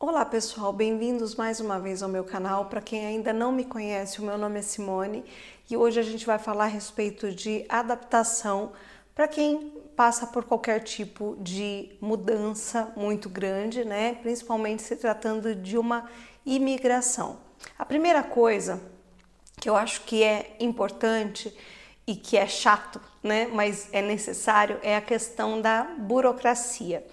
Olá pessoal, bem-vindos mais uma vez ao meu canal. Para quem ainda não me conhece, o meu nome é Simone e hoje a gente vai falar a respeito de adaptação para quem passa por qualquer tipo de mudança muito grande, né? Principalmente se tratando de uma imigração. A primeira coisa que eu acho que é importante e que é chato, né? Mas é necessário, é a questão da burocracia.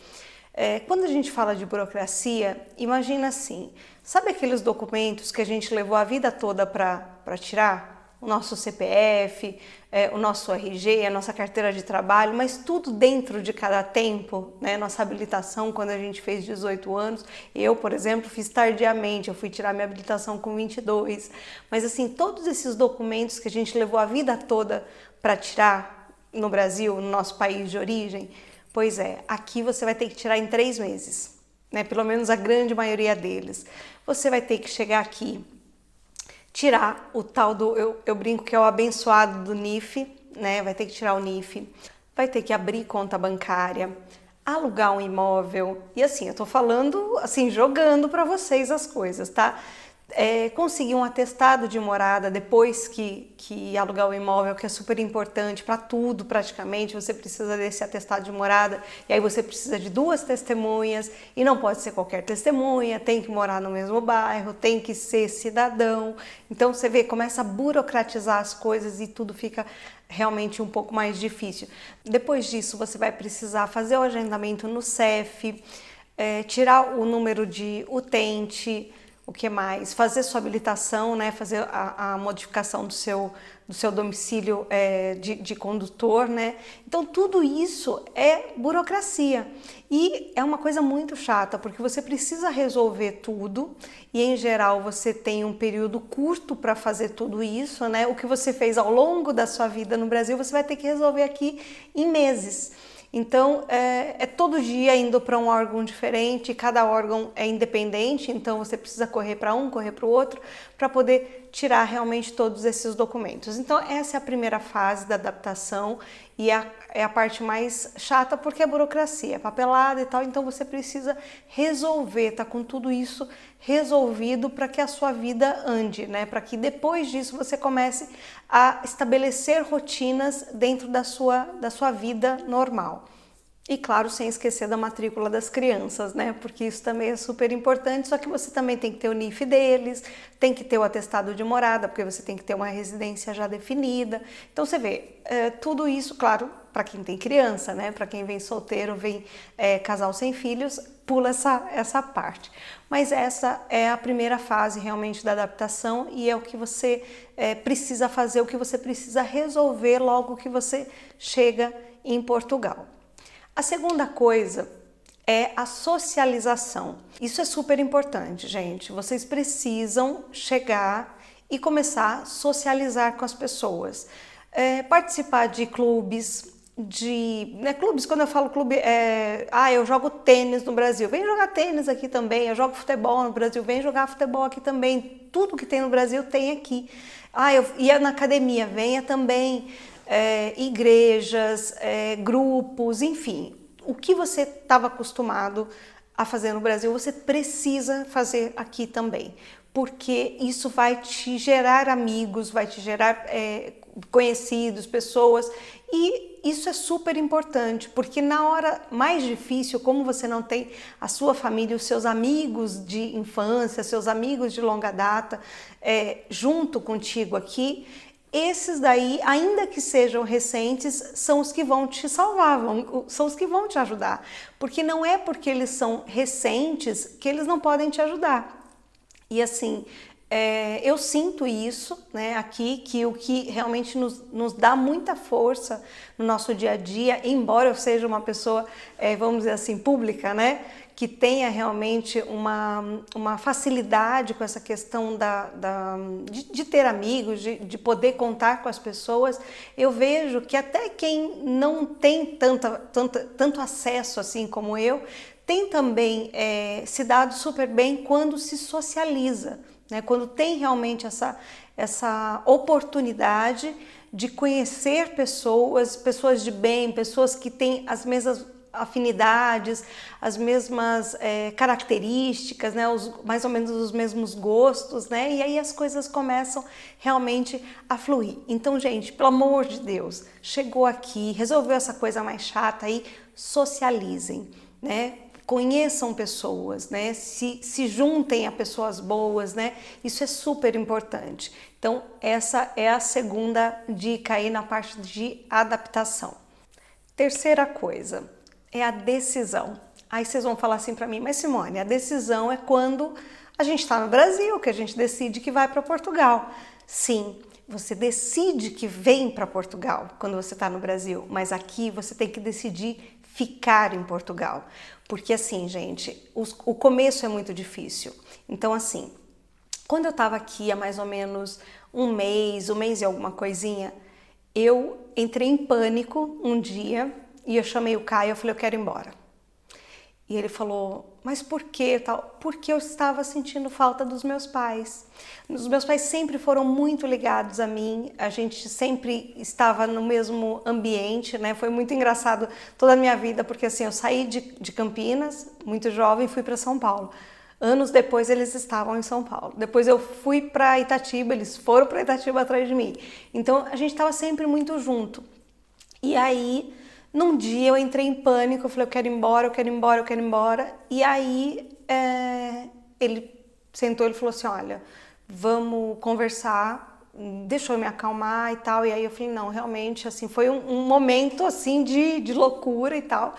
Quando a gente fala de burocracia, imagina assim, sabe aqueles documentos que a gente levou a vida toda para tirar? O nosso CPF, o nosso RG, a nossa carteira de trabalho, mas tudo dentro de cada tempo, né? Nossa habilitação quando a gente fez 18 anos, eu, por exemplo, fiz tardiamente, eu fui tirar minha habilitação com 22, mas assim, todos esses documentos que a gente levou a vida toda para tirar no Brasil, no nosso país de origem, pois é, aqui você vai ter que tirar em 3 meses, né? Pelo menos a grande maioria deles. Você vai ter que chegar aqui, tirar o tal do, eu brinco que é o abençoado do NIF, né? Vai ter que tirar o NIF, vai ter que abrir conta bancária, alugar um imóvel, e assim, eu tô falando, assim, jogando para vocês as coisas, tá? Conseguir um atestado de morada depois que alugar o imóvel, que é super importante para tudo praticamente, você precisa desse atestado de morada e aí você precisa de 2 testemunhas e não pode ser qualquer testemunha, tem que morar no mesmo bairro, tem que ser cidadão. Então você vê, começa a burocratizar as coisas e tudo fica realmente um pouco mais difícil. Depois disso você vai precisar fazer o agendamento no CEF, tirar o número de utente. O que mais? Fazer sua habilitação, né? Fazer a modificação do seu domicílio de condutor, né? Então tudo isso é burocracia e é uma coisa muito chata porque você precisa resolver tudo e em geral você tem um período curto para fazer tudo isso, né? O que você fez ao longo da sua vida no Brasil você vai ter que resolver aqui em meses. Então, é todo dia indo para um órgão diferente, cada órgão é independente, então você precisa correr para um, correr para o outro, para poder tirar realmente todos esses documentos. Então, essa é a primeira fase da adaptação e é a parte mais chata porque é burocracia, é papelada e tal, então você precisa resolver, tá com tudo isso resolvido para que a sua vida ande, né? Para que depois disso você comece a estabelecer rotinas dentro da sua vida normal. E claro, sem esquecer da matrícula das crianças, né? Porque isso também é super importante, só que você também tem que ter o NIF deles, tem que ter o atestado de morada, porque você tem que ter uma residência já definida. Então você vê, tudo isso, claro, para quem tem criança, né? Para quem vem solteiro, vem casal sem filhos, pula essa parte. Mas essa é a primeira fase realmente da adaptação e é o que você precisa fazer, o que você precisa resolver logo que você chega em Portugal. A segunda coisa é a socialização. Isso é super importante, gente. Vocês precisam chegar e começar a socializar com as pessoas. Participar de clubes, clubes, quando eu falo clube, eu jogo tênis no Brasil, vem jogar tênis aqui também, eu jogo futebol no Brasil, vem jogar futebol aqui também, tudo que tem no Brasil tem aqui. Eu ia na academia, venha também. Igrejas, grupos, enfim, o que você estava acostumado a fazer no Brasil, você precisa fazer aqui também, porque isso vai te gerar amigos, vai te gerar conhecidos, pessoas, e isso é super importante, porque na hora mais difícil, como você não tem a sua família, os seus amigos de infância, seus amigos de longa data junto contigo aqui, esses daí, ainda que sejam recentes, são os que vão te salvar, são os que vão te ajudar. Porque não é porque eles são recentes que eles não podem te ajudar. E assim, eu sinto isso, né, aqui, que o que realmente nos dá muita força no nosso dia a dia, embora eu seja uma pessoa, vamos dizer assim, pública, né, que tenha realmente uma facilidade com essa questão de ter amigos, de poder contar com as pessoas, eu vejo que até quem não tem tanto acesso assim como eu, tem também se dado super bem quando se socializa, né? Quando tem realmente essa oportunidade de conhecer pessoas de bem, pessoas que têm as afinidades, as mesmas características, né? Mais ou menos os mesmos gostos, né? E aí as coisas começam realmente a fluir. Então, gente, pelo amor de Deus, chegou aqui, resolveu essa coisa mais chata aí, socializem, né? Conheçam pessoas, né? Se juntem a pessoas boas, né? Isso é super importante. Então, essa é a segunda dica aí na parte de adaptação. Terceira coisa é a decisão. Aí vocês vão falar assim para mim, mas Simone, a decisão é quando a gente está no Brasil, que a gente decide que vai para Portugal. Sim, você decide que vem para Portugal quando você está no Brasil, mas aqui você tem que decidir ficar em Portugal. Porque assim, gente, o começo é muito difícil. Então assim, quando eu estava aqui há mais ou menos um mês e alguma coisinha, eu entrei em pânico um dia e eu chamei o Caio e falei, eu quero ir embora. E ele falou, mas por quê? Porque eu estava sentindo falta dos meus pais. Os meus pais sempre foram muito ligados a mim, a gente sempre estava no mesmo ambiente, né? Foi muito engraçado toda a minha vida, porque assim, eu saí de Campinas, muito jovem, e fui para São Paulo. Anos depois eles estavam em São Paulo. Depois eu fui para Itatiba, eles foram para Itatiba atrás de mim. Então a gente estava sempre muito junto. E aí, num dia eu entrei em pânico, eu falei, eu quero ir embora, eu quero ir embora, eu quero ir embora. E aí ele sentou e falou assim, olha, vamos conversar, deixa eu me acalmar e tal. E aí eu falei, não, realmente, assim, foi um momento assim de loucura e tal.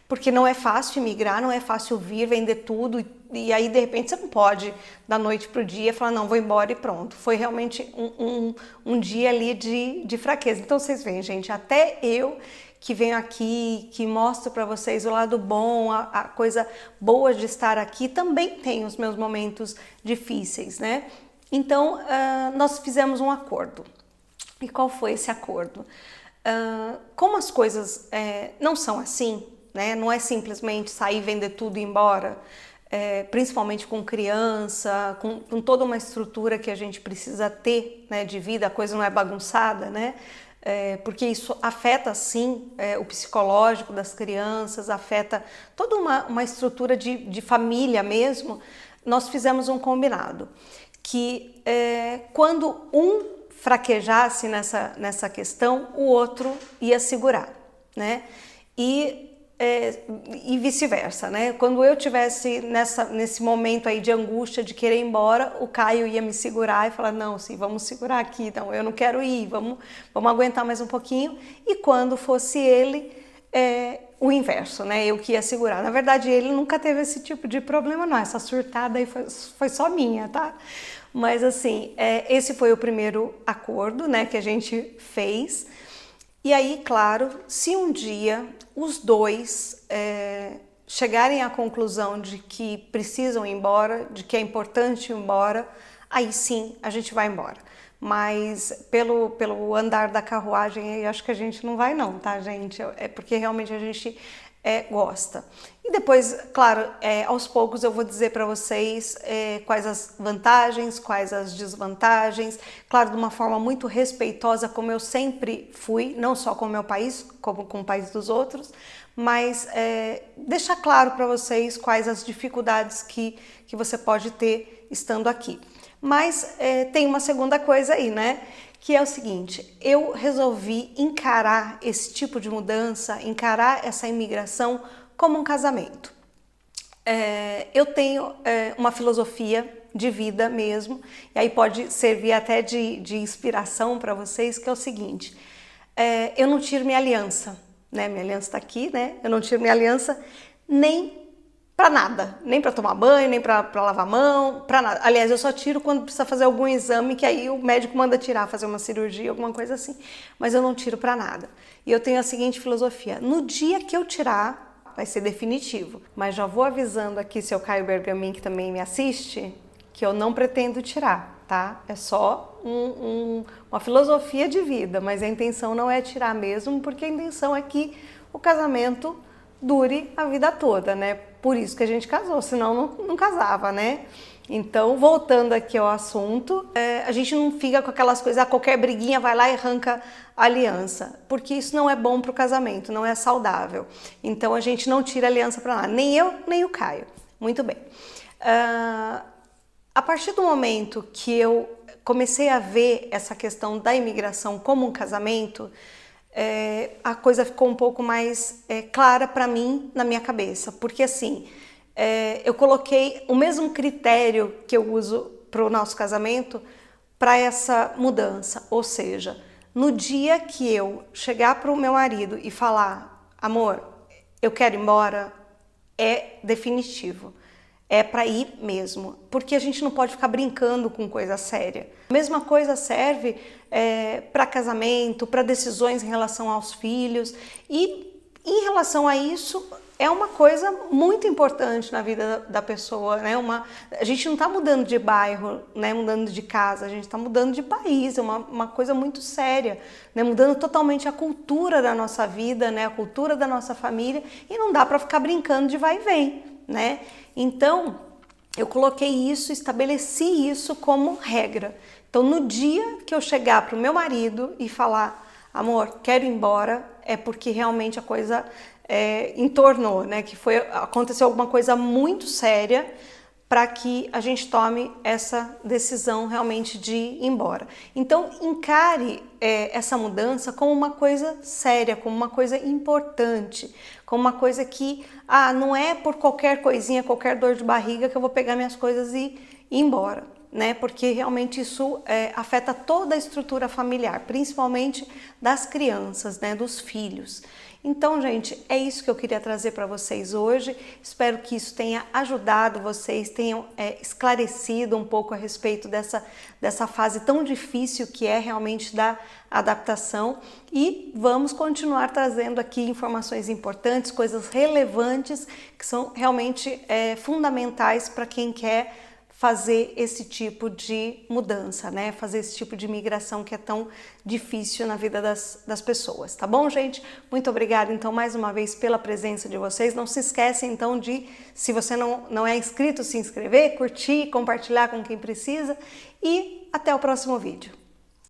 Porque não é fácil imigrar, não é fácil vir, vender tudo e aí de repente você não pode da noite para o dia falar não, vou embora e pronto. Foi realmente um dia ali de fraqueza. Então vocês veem, gente, até eu que venho aqui, que mostro para vocês o lado bom, a coisa boa de estar aqui, também tem os meus momentos difíceis, né? Então nós fizemos um acordo. E qual foi esse acordo? Como as coisas não são assim, né? Não é simplesmente sair, vender tudo e ir embora, principalmente com criança, com toda uma estrutura que a gente precisa ter, né, de vida, a coisa não é bagunçada, né? Porque isso afeta sim o psicológico das crianças, afeta toda uma estrutura de família mesmo. Nós fizemos um combinado que quando um fraquejasse nessa questão, o outro ia segurar, né? E vice-versa, né? Quando eu tivesse nesse momento aí de angústia de querer ir embora, o Caio ia me segurar e falar, não, sim, vamos segurar aqui, então eu não quero ir, vamos aguentar mais um pouquinho. E quando fosse ele, o inverso, né? Eu que ia segurar. Na verdade, ele nunca teve esse tipo de problema, não. Essa surtada aí foi só minha, tá? Mas assim, esse foi o primeiro acordo, né, que a gente fez. E aí, claro, se um dia os dois chegarem à conclusão de que precisam ir embora, de que é importante ir embora, aí sim a gente vai embora. Mas pelo andar da carruagem, eu acho que a gente não vai não, tá, gente? É porque realmente a gente gosta. E depois, claro, aos poucos eu vou dizer para vocês quais as vantagens, quais as desvantagens, claro, de uma forma muito respeitosa, como eu sempre fui, não só com o meu país, como com o país dos outros, mas deixar claro para vocês quais as dificuldades que você pode ter estando aqui. Mas tem uma segunda coisa aí, né? Que é o seguinte, eu resolvi encarar esse tipo de mudança, encarar essa imigração como um casamento. Eu tenho uma filosofia de vida mesmo, e aí pode servir até de inspiração para vocês, que é o seguinte, eu não tiro minha aliança, né? Minha aliança está aqui, né? Eu não tiro minha aliança nem para nada, nem para tomar banho, nem para lavar a mão, para nada. Aliás, eu só tiro quando precisa fazer algum exame, que aí o médico manda tirar, fazer uma cirurgia, alguma coisa assim. Mas eu não tiro para nada. E eu tenho a seguinte filosofia, no dia que eu tirar, vai ser definitivo. Mas já vou avisando aqui, seu Caio Bergamin, que também me assiste, que eu não pretendo tirar, tá? É só uma filosofia de vida, mas a intenção não é tirar mesmo, porque a intenção é que o casamento dure a vida toda, né? Por isso que a gente casou, senão não casava, né? Então, voltando aqui ao assunto, a gente não fica com aquelas coisas, qualquer briguinha vai lá e arranca a aliança, porque isso não é bom para o casamento, não é saudável. Então, a gente não tira a aliança para lá, nem eu, nem o Caio. Muito bem. A partir do momento que eu comecei a ver essa questão da imigração como um casamento, a coisa ficou um pouco mais clara para mim na minha cabeça, porque assim, eu coloquei o mesmo critério que eu uso para o nosso casamento para essa mudança, ou seja, no dia que eu chegar para o meu marido e falar, amor, eu quero ir embora, é definitivo. É para ir mesmo, porque a gente não pode ficar brincando com coisa séria. A mesma coisa serve para casamento, para decisões em relação aos filhos, e em relação a isso é uma coisa muito importante na vida da pessoa, né? A gente não está mudando de bairro, né? Mudando de casa, a gente está mudando de país, é uma coisa muito séria, né? Mudando totalmente a cultura da nossa vida, né? A cultura da nossa família, e não dá para ficar brincando de vai e vem, né? Então, eu coloquei isso, estabeleci isso como regra. Então, no dia que eu chegar para o meu marido e falar, amor, quero ir embora, é porque realmente a coisa entornou, né? Que aconteceu alguma coisa muito séria para que a gente tome essa decisão realmente de ir embora. Então, encare essa mudança como uma coisa séria, como uma coisa importante, como uma coisa que, não é por qualquer coisinha, qualquer dor de barriga que eu vou pegar minhas coisas e ir embora, né? Porque realmente isso afeta toda a estrutura familiar, principalmente das crianças, né? Dos filhos. Então, gente, é isso que eu queria trazer para vocês hoje. Espero que isso tenha ajudado vocês, tenham esclarecido um pouco a respeito dessa fase tão difícil que é realmente da adaptação. E vamos continuar trazendo aqui informações importantes, coisas relevantes, que são realmente fundamentais para quem quer fazer esse tipo de mudança, né? Fazer esse tipo de migração que é tão difícil na vida das pessoas, tá bom, gente? Muito obrigada, então, mais uma vez pela presença de vocês. Não se esquecem, então, de, se você não é inscrito, se inscrever, curtir, compartilhar com quem precisa e até o próximo vídeo.